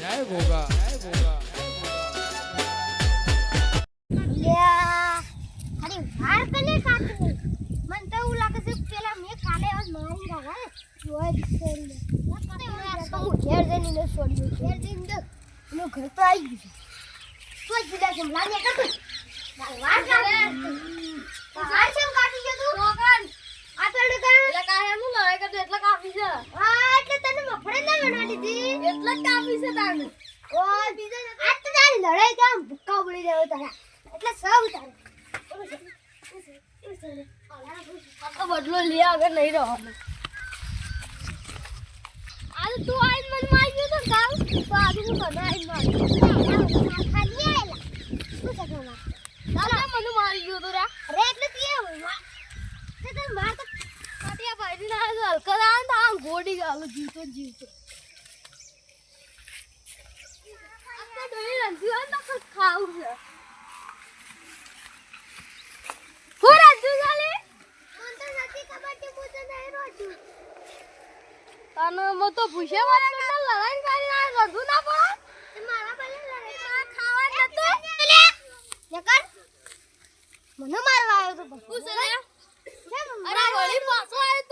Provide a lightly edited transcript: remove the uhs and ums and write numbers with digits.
જય ગોગા જય ગોગા અરે વાર કને કાકી મન તો એવું લાગે છે પેલા મે કાલે આજ મારી રહ્યા જોઈ દીકરી હું ઘેર જઈને ને છોડ્યું ઘેર જઈને તો નો ઘર તો આવી ગયું તો જ બીજા કેમ લાગે કતું વાર કાલે વાર કેમ કાકી કે તું રોકન આ તો એટલે કાહે હું લડાઈ કરતો એટલે કાફી છે હા એટલે તને મફળે ના બનાવી દીધી એટલે જ કાફી છે તારે ઓ બીજો આ તો તારી લડાઈ કેમ ભૂક્કા ઉડી રહ્યો તારા એટલે સૌ તારે બદલો લે આગળ નહીં રહેવાનો આજ તું આઈ મને મારી ગયો તો કાલ તો આજે હું બનાવી મારી ખાલી આયલા શું છે કામ દાદા મને મારી ગયો તો રે અરે એટલે તે તે તને માર તો કાટિયા ભાઈ ના હલકા આ ગોડી ગાલો જીવતો જીવતો આ તો દોઈ રંજી આ તો ખાવું છે અને મો તો પૂછે મારે કે લડાઈ કરી આ ગધું ના પડો તે મારા પહેલે લડાઈ ખાવા જતો નકર મને મારવા આવ્યો તો પૂછે લે અરે વળી પાછો આવ્યો